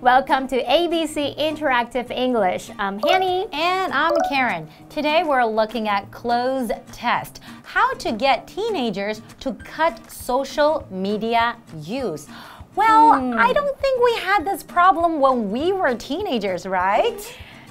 Welcome to ABC Interactive English. I'm Hanny. And I'm Karen. Today we're looking at closed test. How to get teenagers to cut social media use. Well, I don't think we had this problem when we were teenagers, right?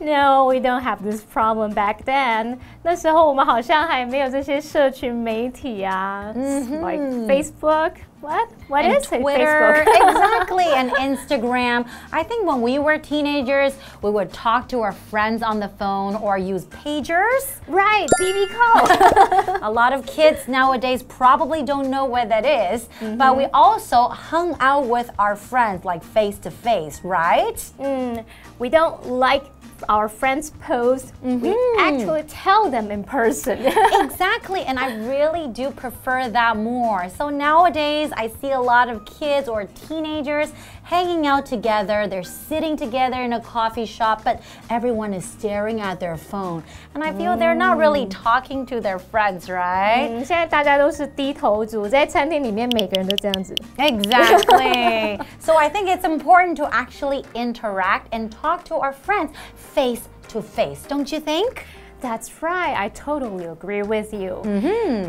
No, we don't have this problem back then. 那时候我们好像还没有这些社群媒体啊，like Facebook. What and is Twitter, Facebook? exactly, and Instagram. I think when we were teenagers, we would talk to our friends on the phone or use pagers. Right, BB call. A lot of kids nowadays probably don't know what that is, but we also hung out with our friends like face to face, right? We don't like our friends' post. We actually tell them in person. Exactly, and I really do prefer that more. So nowadays, I see a lot of kids or teenagers hanging out together. They're sitting together in a coffee shop, but everyone is staring at their phone. And I feel they're not really talking to their friends, right? 现在大家都是低头族，在餐厅里面每个人都这样子。Exactly. So I think it's important to actually interact and talk to our friends face to face, don't you think? That's right. I totally agree with you.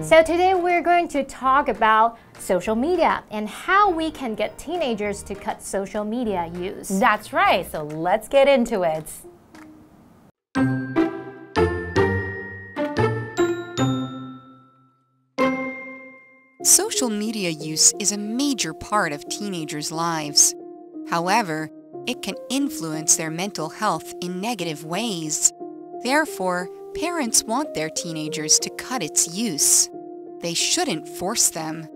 So today we're going to talk about social media and how we can get teenagers to cut social media use. That's right. So let's get into it. Social media use is a major part of teenagers' lives. However, it can influence their mental health in negative ways. Therefore, parents want their teenagers to cut its use. They shouldn't force them.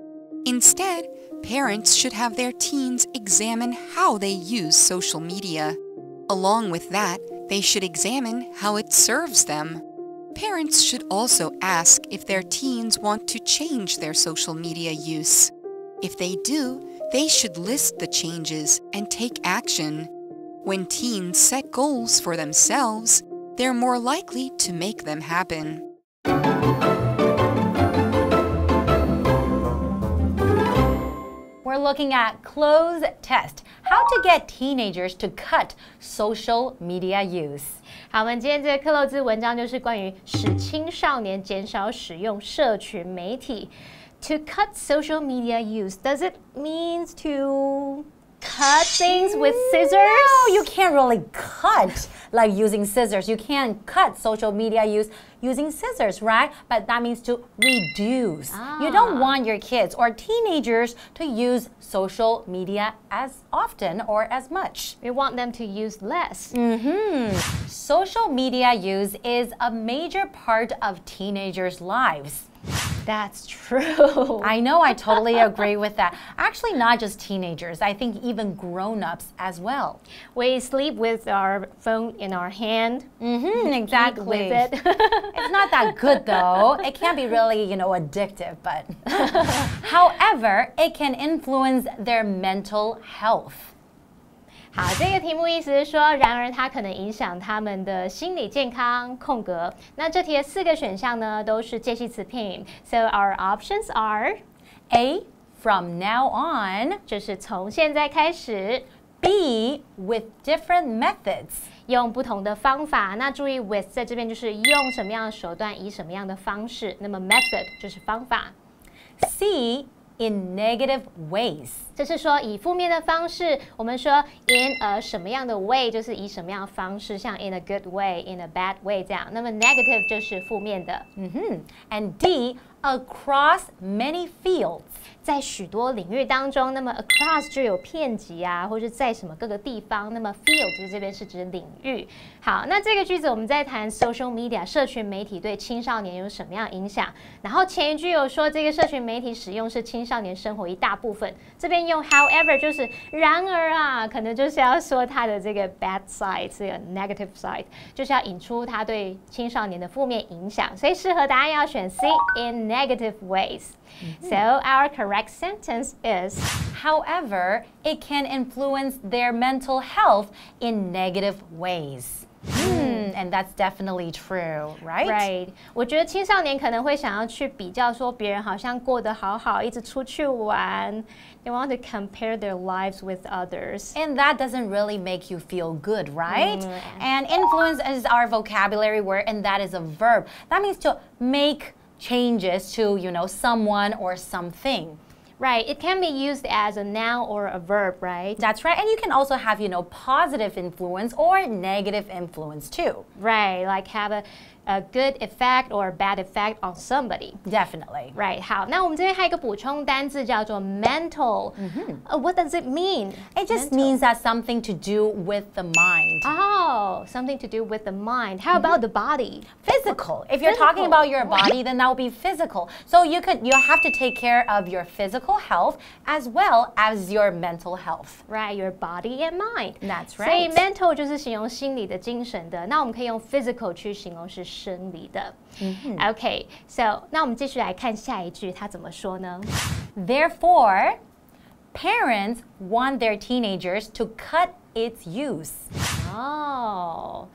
Instead, parents should have their teens examine how they use social media. Along with that, they should examine how it serves them. Parents should also ask if their teens want to change their social media use. If they do, they should list the changes and take action. When teens set goals for themselves, they're more likely to make them happen. We're looking at closed test. How to get teenagers to cut social media use. 好，我们今天这个克漏字文章就是关于使青少年减少使用社群媒体。To cut social media use, does it mean to cut things with scissors? No, you can't really cut like using scissors. You can't cut social media use using scissors, right? But that means to reduce. You don't want your kids or teenagers to use social media as often or as much. We want them to use less. Social media use is a major part of teenagers' lives. That's true. I know, I totally agree with that. Actually, not just teenagers. I think even grown-ups as well. We sleep with our phone in our hand. Exactly. With it. It's not that good though. It can be really, addictive, but however, it can influence their mental health. 好，这个题目意思是说，然而它可能影响他们的心理健康。空格。那这题的4个选项呢，都是介系词片语。So our options are A. From now on. 就是从现在开始。B. With different methods. 用不同的方法。那注意 with 在这边就是用什么样的手段，以什么样的方式。那么 method 就是方法。C. In negative ways. 这是说以负面的方式，我们说 in a 什么样的 way 就是以什么样的方式，像 in a good way, in a bad way 这样。那么 negative 就是负面的。And D. Across many fields. 在许多领域当中，那么 across 就有遍及啊，或是在什么各个地方。那么 field 这边是指领域。好，那这个句子我们在谈 social media 社群媒体对青少年有什么样影响？然后前一句有说这个社群媒体使用是青少年生活一大部分，这边用 however 就是然而啊，可能就是要说它的这个 bad side 这个 negative side， 就是要引出它对青少年的负面影响，所以适合答案要选 C in negative ways. So our correct sentence is However, it can influence their mental health in negative ways. And that's definitely true, right? Right. 我觉得青少年可能会想要去比较，说别人好像过得好好，一直出去玩。They want to compare their lives with others. And that doesn't really make you feel good, right? And influence is our vocabulary word, and that is a verb. That means to make changes to, someone or something. Right. It can be used as a noun or a verb, right? That's right. And you can also have, positive influence or negative influence too. Right. Like have a good effect or a bad effect on somebody. Definitely. Right. 好，那我们这边还有一个补充单字叫做 mental. What does it mean? It just means that something to do with the mind. Oh, something to do with the mind. How about the body? Physical. If you're talking about your body, then that would be physical. So you have to take care of your physical health as well as your mental health. Right, your body and mind. That's right. 所以 mental 就是形容心理的、精神的。那我们可以用 physical 去形容是生理的。Okay, so 那我们继续来看下一句，它怎么说呢？ Therefore, parents want their teenagers to cut its use. Oh.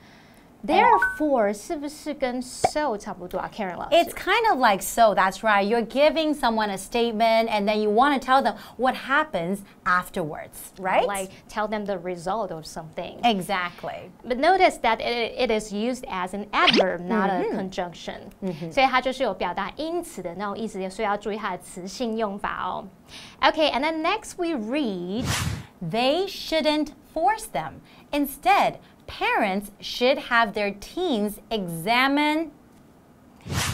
Therefore, 是不是跟 so 差不多啊 Karen 老师 It's kind of like so, that's right. You're giving someone a statement and then you want to tell them what happens afterwards, right? Like tell them the result of something. Exactly. But notice that it is used as an adverb, not a conjunction. 所以它就是有表达因此的那种意思，所以要注意它的词性用法哦。Okay, and then next we read, They shouldn't force them. Instead, parents should have their teens examine.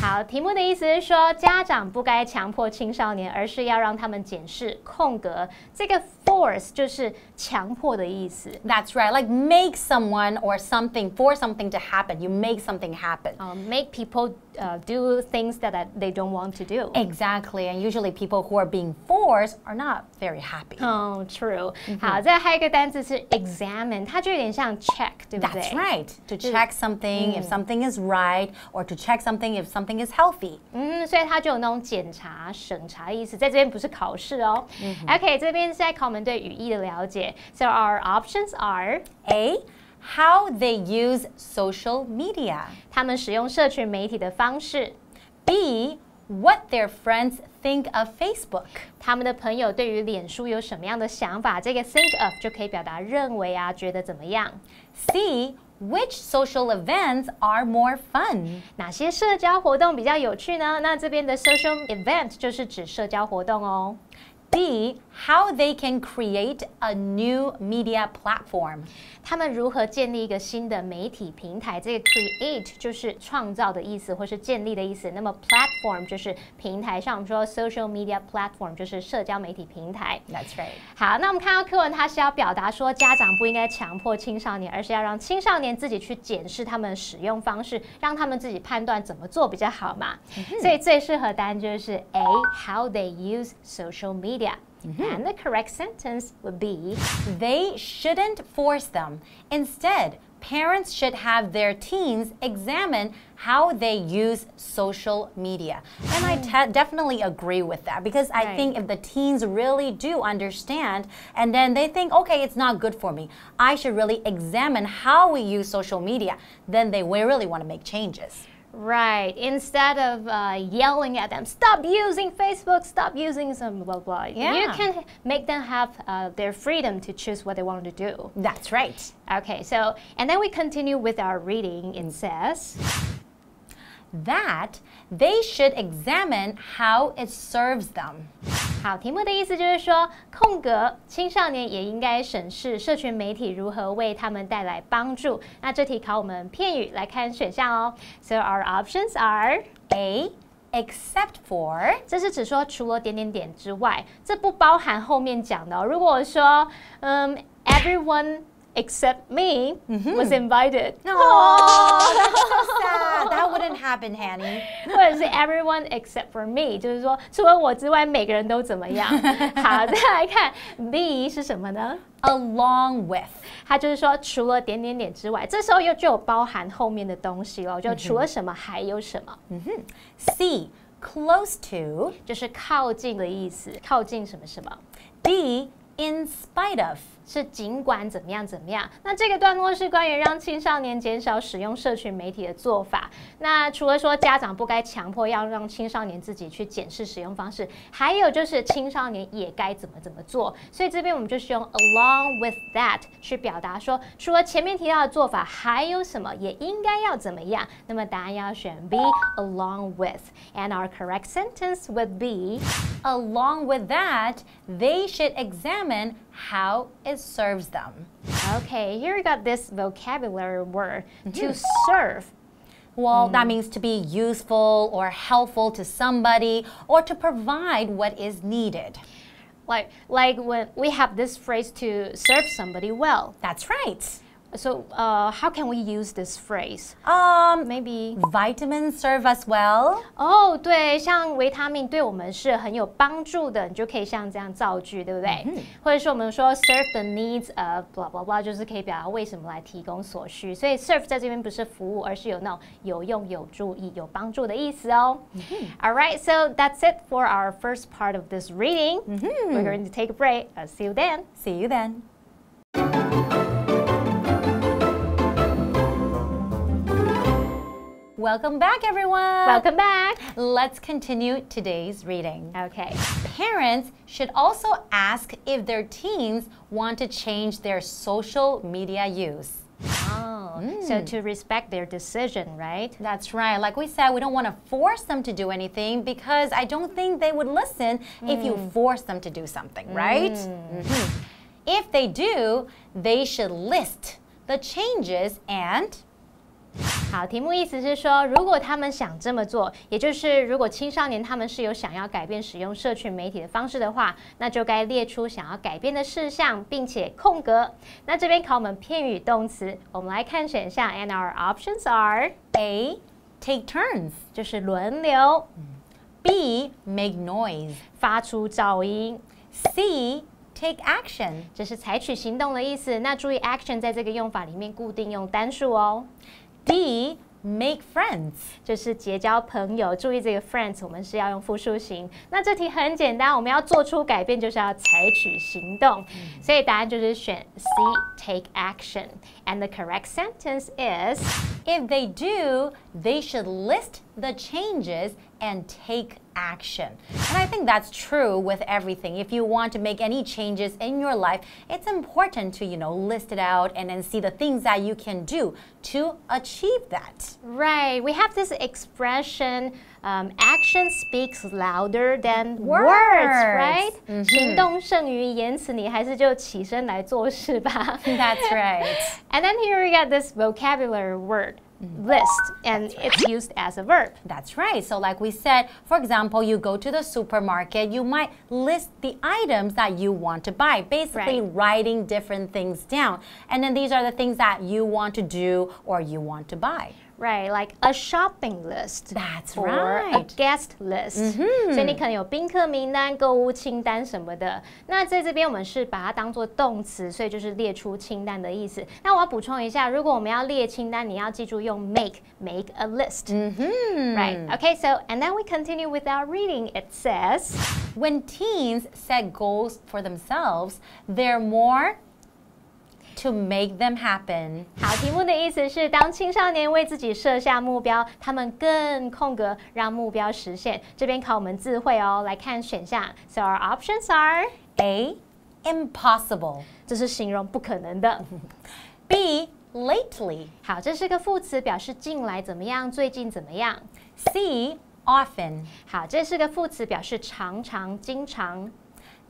好，题目的意思是说，家长不该强迫青少年，而是要让他们检视空格。这个 force 就是强迫的意思。That's right, like make someone or something for something to happen. You make something happen. Make people do things that they don't want to do. Exactly, and usually people who are being forced are not very happy. Oh, true. 好，再还有一个单词是 examine， 它就有点像 check， 对不对？ That's right. To check something if something is right, or to check something if something is healthy. 所以它就有那种检查、审查的意思，在这边不是考试哦。OK， 这边是在考我们对语义的了解。So our options are A, how they use social media. 他们使用社群媒体的方式。B, what their friends think of Facebook. 他们的朋友对于脸书有什么样的想法？这个 think of 就可以表达认为啊，觉得怎么样。C, which social events are more fun? 哪些社交活动比较有趣呢？那这边的 social event 就是指社交活动哦。D, how they can create a new media platform. 他们如何建立一个新的媒体平台？这个 create 就是创造的意思，或是建立的意思。那么 platform 就是平台，像我们说 social media platform 就是社交媒体平台。That's right. 好，那我们看到课文，它是要表达说，家长不应该强迫青少年，而是要让青少年自己去检视他们的使用方式，让他们自己判断怎么做比较好嘛。所以最适合答案就是 A, how they use social media. And the correct sentence would be, They shouldn't force them. Instead, parents should have their teens examine how they use social media. And I definitely agree with that because I think if the teens really do understand and then they think, okay, it's not good for me, I should really examine how we use social media, then they will really want to make changes. right, instead of yelling at them, stop using Facebook, stop using some blah, blah. Yeah. You can make them have their freedom to choose what they want to do. That's right. Okay, so, and then we continue with our reading. It says, that they should examine how it serves them. 好，题目的意思就是说，空格青少年也应该审视社群媒体如何为他们带来帮助。那这题考我们片语，来看选项哦。So our options are A, except for. 这是指说除了点点点之外，这不包含后面讲的哦。如果说everyone except me was invited. Oh, that's so sad. That wouldn't happen, Hanny. 或者是 everyone except for me， 就是说除了我之外，每个人都怎么样？好，再来看 B 是什么呢？ Along with. 它就是说除了点点点之外，这时候就有包含后面的东西了，就除了什么还有什么。C, close to. 就是靠近的意思，靠近什么什么。 D, in spite of. 是尽管怎么样怎么样。那这个段落是关于让青少年减少使用社群媒体的做法。那除了说家长不该强迫要让青少年自己去检视使用方式，还有就是青少年也该怎么做。所以这边我们就是用 along with that 去表达说，除了前面提到的做法，还有什么也应该要怎么样。那么答案要选 B along with。And our correct sentence would be along with that, they should examine how it serves them. Okay, here we got this vocabulary word, to serve. Well, that means to be useful or helpful to somebody or to provide what is needed. Like when we have this phrase to serve somebody well. That's right. So, how can we use this phrase? Maybe vitamins serve us well. 哦，对，像维他命对我们是很有帮助的，你就可以像这样造句，对不对？或者说我们说 serve the needs of blah blah blah， 就是可以表达为什么来提供所需。所以 serve 在这边不是服务，而是有那种有用、有注意、有帮助的意思哦。All right, so that's it for our first part of this reading. We're going to take a break. I'll see you then. See you then. Welcome back, everyone. Welcome back. Let's continue today's reading. Okay. Parents should also ask if their teens want to change their social media use. Oh, so to respect their decision, right? That's right. Like we said, we don't want to force them to do anything because I don't think they would listen if you force them to do something, right? If they do, they should list the changes and 好，题目意思是说，如果他们想这么做，也就是如果青少年他们是有想要改变使用社群媒体的方式的话，那就该列出想要改变的事项，并且空格。那这边考我们片语动词，我们来看选项 ，and our options are A. Take turns， 就是轮流 ；B. Make noise， 发出噪音 ；C. Take action， 这是采取行动的意思。那注意 action 在这个用法里面固定用单数哦。D. Make friends， 就是结交朋友。注意这个 friends 我们是要用复数形。那这题很简单，我们要做出改变，就是要采取行动。所以答案就是选 C. Take action. And the correct sentence is if they do, they should list the changes and take action. And I think that's true with everything. If you want to make any changes in your life, it's important to, list it out and then see the things that you can do to achieve that. Right. We have this expression, action speaks louder than words, right? 行动胜于言辞，你还是就起身来做事吧。That's right. And then here we got this vocabulary word. List, and it's used as a verb. That's right. So like we said, for example, you go to the supermarket, you might list the items that you want to buy, basically writing different things down. And then these are the things that you want to do or you want to buy. Right, like a shopping list. That's or right. a guest list. 所以你可能有宾客名单、购物清单什么的。那在这边我们是把它当作动词，所以就是列出清单的意思。那我要补充一下，如果我们要列清单，你要记住用 make a list. Right. Okay, so and then we continue with our reading. It says, when teens set goals for themselves, they're more to make them happen. 好，题目的意思是，当青少年为自己设下目标，他们更空格让目标实现。这边考我们字汇哦，来看选项。So our options are A. Impossible， 这是形容不可能的。B. Lately， 好，这是个副词，表示近来怎么样，最近怎么样。C. Often， 好，这是个副词，表示常常、经常。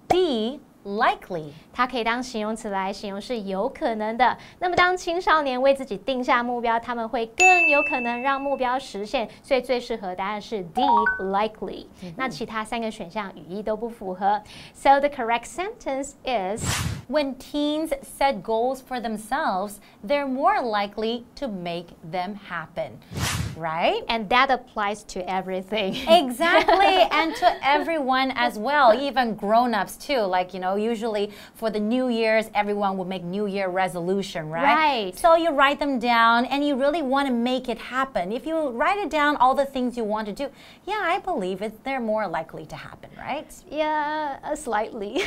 D. Likely， 它可以当形容词来形容是有可能的。那么当青少年为自己定下目标，他们会更有可能让目标实现，所以最适合答案是 D. Likely。那其他三个选项语义都不符合。So the correct sentence is when teens set goals for themselves, they're more likely to make them happen. right? And that applies to everything. Exactly, and to everyone as well, even grown-ups too. Like, usually for the New Year's, everyone will make New Year resolution, right? Right. So you write them down and you really want to make it happen. If you write it down, all the things you want to do, yeah, I believe they're more likely to happen, right? Yeah, slightly.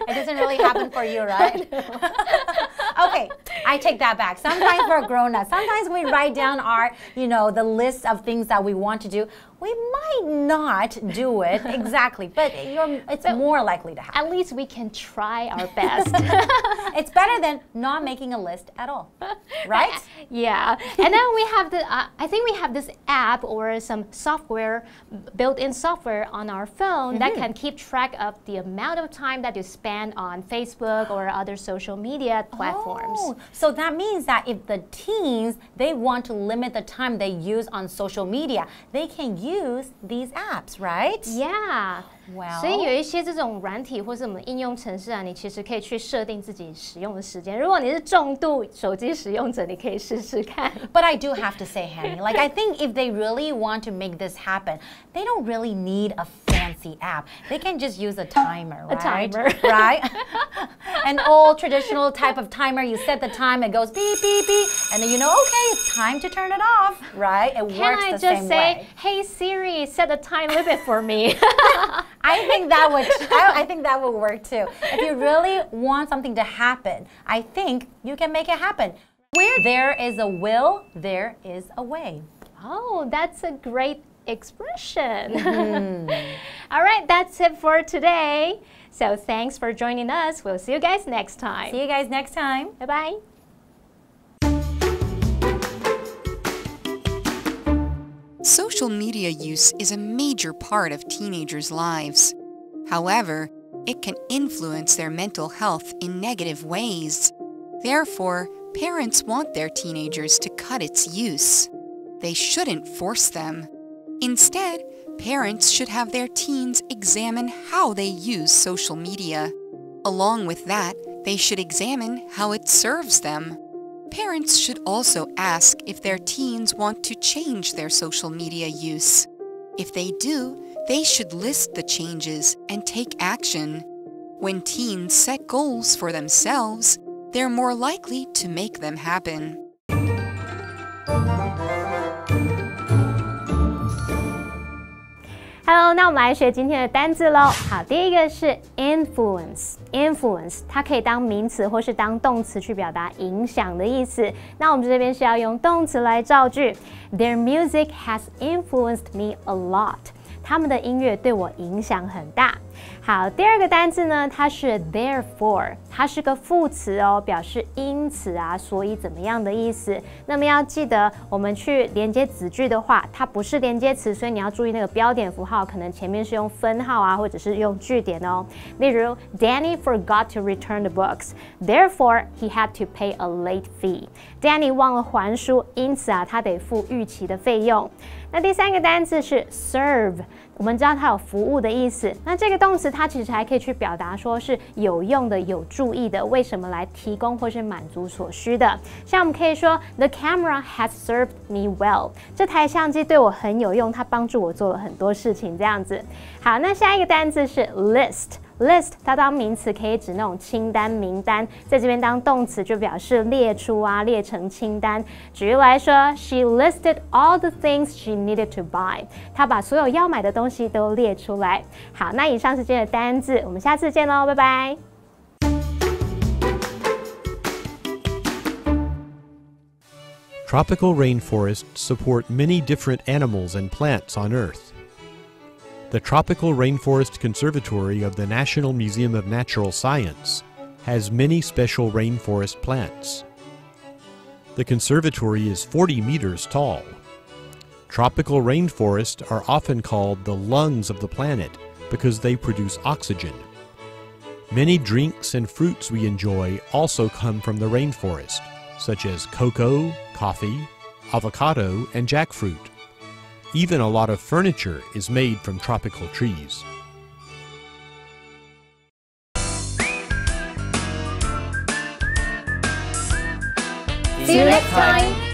It doesn't really happen for you, right? Okay, I take that back. Sometimes we're grown-ups. Sometimes we write down our, the list of things that we want to do. We might not do it exactly, but it's more likely to happen. At least we can try our best. It's better than not making a list at all, right? Yeah, and then we have I think we have this app or some software, built-in software on our phone that can keep track of the amount of time that you spend on Facebook or other social media platforms. Oh, so that means that if the teens, they want to limit the time they use on social media, they can use these apps, right? Yeah. Well, 所以有一些这种软体或是我们应用程式啊，你其实可以去设定自己使用的时间。如果你是重度手机使用者，你可以试试看。But I do have to say, Hanny, like I think if they really want to make this happen, they don't really need a fancy app. They can just use a timer, right? A timer. Right? An old traditional type of timer. You set the time, it goes beep, beep, beep, and then okay, it's time to turn it off, right? It works the same way. Can I just say, hey Siri, set a time limit for me? I think that would work too. If you really want something to happen, I think you can make it happen. Where there is a will, there is a way. Oh, that's a great expression. All right, that's it for today. So thanks for joining us. We'll see you guys next time. See you guys next time. Bye-bye. Social media use is a major part of teenagers' lives. However, it can influence their mental health in negative ways. Therefore, parents want their teenagers to cut its use. They shouldn't force them. Instead, parents should have their teens examine how they use social media. Along with that, they should examine how it serves them. Parents should also ask if their teens want to change their social media use. If they do, they should list the changes and take action. When teens set goals for themselves, they're more likely to make them happen. Hello， 那我们来学今天的单字喽。好，第一个是 influence， 它可以当名词或是当动词去表达影响的意思。那我们这边是要用动词来造句。Their music has influenced me a lot. 他们的音乐对我影响很大。好，第二个单字呢，它是 therefore， 它是个副词哦，表示因此啊，所以怎么样的意思。那么要记得，我们去连接子句的话，它不是连接词，所以你要注意那个标点符号，可能前面是用分号啊，或者是用句点哦。例如 ，Danny forgot to return the books, therefore he had to pay a late fee. Danny 忘了还书，因此啊，他得付逾期的费用。那第三个单字是 serve， 我们知道它有服务的意思。那这个动词它其实还可以去表达说是有用的、有注意的，为什么来提供或是满足所需的。像我们可以说 The camera has served me well， 这台相机对我很有用，它帮助我做了很多事情，这样子。好，那下一个单字是 list。List 它当名词可以指那种清单、名单，在这边当动词就表示列出啊、列成清单。举例来说 ，She listed all the things she needed to buy。她把所有要买的东西都列出来。好，那以上是今天的单字，我们下次见喽，拜拜。Tropical rainforests support many different animals and plants on Earth.The Tropical Rainforest Conservatory of the National Museum of Natural Science has many special rainforest plants. The conservatory is 40 meters tall. Tropical rainforests are often called the lungs of the planet because they produce oxygen. Many drinks and fruits we enjoy also come from the rainforest, such as cocoa, coffee, avocado, and jackfruit.Even a lot of furniture is made from tropical trees. See you next time!